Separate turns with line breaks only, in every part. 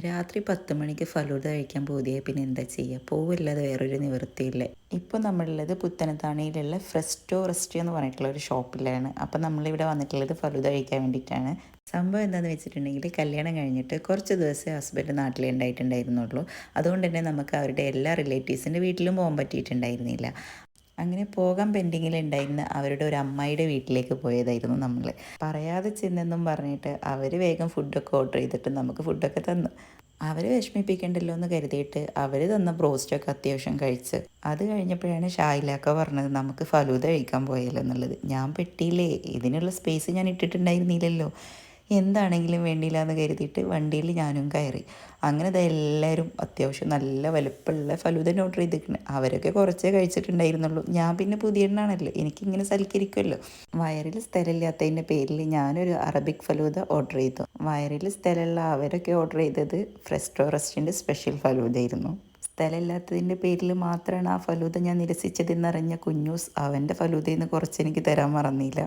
രാത്രി 10 മണിക്ക് ഫലൂദ കഴിക്കാൻ പൂതിയായി പിന്നെ എന്താ ചെയ്യുക, പോവില്ലാതെ വേറൊരു നിവൃത്തിയില്ല. ഇപ്പോൾ നമ്മളുള്ളത് പുത്തനത്താണിയിലുള്ള ഫ്രെസ്റ്റോ റെസ്റ്റ് എന്ന് പറഞ്ഞിട്ടുള്ള ഒരു ഷോപ്പിലാണ്. അപ്പം നമ്മളിവിടെ വന്നിട്ടുള്ളത് ഫലൂദ കഴിക്കാൻ വേണ്ടിയിട്ടാണ്. സംഭവം എന്താണെന്ന് വെച്ചിട്ടുണ്ടെങ്കിൽ, കല്യാണം കഴിഞ്ഞിട്ട് കുറച്ച് ദിവസമേ ഹസ്ബൻഡ് നാട്ടിലേ ഉണ്ടായിട്ടുണ്ടായിരുന്നുള്ളൂ. അതുകൊണ്ട് തന്നെ നമുക്ക് അവരുടെ എല്ലാ റിലേറ്റീവ്സിൻ്റെ വീട്ടിലും പോകാൻ പറ്റിയിട്ടുണ്ടായിരുന്നില്ല. അങ്ങനെ പോകാൻ പെൻഡിങ്ങിലുണ്ടായിരുന്ന അവരുടെ ഒരു അമ്മായിയുടെ വീട്ടിലേക്ക് പോയതായിരുന്നു നമ്മൾ. പറയാതെ ചെന്നെന്നും പറഞ്ഞിട്ട് അവർ വേഗം ഫുഡൊക്കെ ഓർഡർ ചെയ്തിട്ട് നമുക്ക് ഫുഡൊക്കെ തന്നു. അവർ വിഷമിപ്പിക്കണ്ടല്ലോ എന്ന് കരുതിയിട്ട് അവർ തന്ന ബ്രോസ്റ്റൊക്കെ അത്യാവശ്യം കഴിച്ച് അത് കഴിഞ്ഞപ്പോഴാണ് ഷായിലാക്ക പറഞ്ഞത് നമുക്ക് ഫലൂദ കഴിക്കാൻ പോയാലോ എന്നുള്ളത്. ഞാൻ പെട്ടിയില്ലേ, ഇതിനുള്ള സ്പേസ് ഞാൻ ഇട്ടിട്ടുണ്ടായിരുന്നില്ലല്ലോ. എന്താണെങ്കിലും വേണ്ടിയില്ല എന്ന് കരുതിയിട്ട് വണ്ടിയിൽ ഞാനും കയറി. അങ്ങനെ എല്ലാവരും അത്യാവശ്യം നല്ല വലുപ്പമുള്ള ഫലൂദ ഓർഡർ ചെയ്തിട്ടുണ്ട്. അവരൊക്കെ കുറച്ചേ കഴിച്ചിട്ടുണ്ടായിരുന്നുള്ളൂ. ഞാൻ പിന്നെ പുതിയ എണ്ണാണല്ലോ, എനിക്കിങ്ങനെ സൽക്കരിക്കുമല്ലോ. വയറിൽ സ്ഥലമില്ലാത്തതിൻ്റെ പേരിൽ ഞാനൊരു അറബിക് ഫലൂദ ഓർഡർ ചെയ്തു. വയറിൽ സ്ഥലമുള്ള അവരൊക്കെ ഓർഡർ ചെയ്തത് ഫ്രെസ്റ്റോ റെസ്റ്റിൻ്റെ സ്പെഷ്യൽ ഫലൂദയായിരുന്നു. സ്ഥലമില്ലാത്തതിൻ്റെ പേരിൽ മാത്രമാണ് ആ ഫലൂദ ഞാൻ നിരസിച്ചതെന്നറിഞ്ഞ കുഞ്ഞൂസ് അവൻ്റെ ഫലൂദയിൽ നിന്ന് കുറച്ച് എനിക്ക് തരാൻ മറന്നില്ല.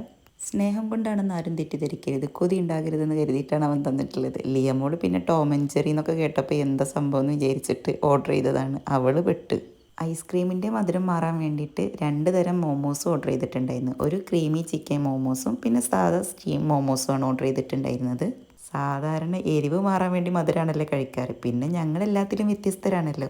സ്നേഹം കൊണ്ടാണെന്ന് ആരും തെറ്റിദ്ധരിക്കരുത്, കൊതി ഉണ്ടാകരുതെന്ന് കരുതിയിട്ടാണ് അവൻ തന്നിട്ടുള്ളത്. ലിയമോള് പിന്നെ ടോം ആൻഡ് ജെറി എന്നൊക്കെ കേട്ടപ്പോൾ എന്താ സംഭവം എന്ന് വിചാരിച്ചിട്ട് ഓർഡർ ചെയ്തതാണ്. അവള് പെട്ട്. ഐസ്ക്രീമിൻ്റെ മധുരം മാറാൻ വേണ്ടിയിട്ട് 2 തരം മോമോസും ഓർഡർ ചെയ്തിട്ടുണ്ടായിരുന്നു. ഒരു ക്രീമി ചിക്കൻ മോമോസും പിന്നെ സാധാ സ്റ്റീം മോമോസുമാണ് ഓർഡർ ചെയ്തിട്ടുണ്ടായിരുന്നത്. സാധാരണ എരിവ് മാറാൻ വേണ്ടി മധുരമാണല്ലോ കഴിക്കാറ്, പിന്നെ ഞങ്ങളെല്ലാത്തിലും വ്യത്യസ്തരാണല്ലോ.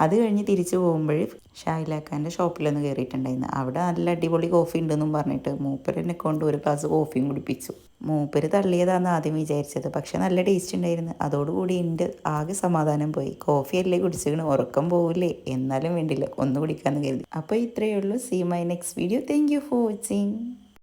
അത് കഴിഞ്ഞ് തിരിച്ചു പോകുമ്പോൾ ഷായിലാക്കാൻ്റെ ഷോപ്പിലൊന്ന് കയറിയിട്ടുണ്ടായിരുന്നു. അവിടെ നല്ല അടിപൊളി കോഫി ഉണ്ടെന്നും പറഞ്ഞിട്ട് മൂപ്പരെന്നെ കൊണ്ട് ഒരു ഗ്ലാസ് കോഫിയും കുടിപ്പിച്ചു. മൂപ്പര് തള്ളിയതാണെന്ന് ആദ്യം വിചാരിച്ചത്, പക്ഷെ നല്ല ടേസ്റ്റ് ഉണ്ടായിരുന്നു. അതോടുകൂടി എൻ്റെ ആകെ സമാധാനം പോയി. കോഫി അല്ലേ കുടിച്ചിട്ട് ഉറക്കം പോവില്ലേ, എന്നാലും വേണ്ടില്ല ഒന്ന് കുടിക്കാമെന്ന് കരുതി. അപ്പോൾ ഇത്രയേ ഉള്ളൂ. See my next video. Thank you for watching.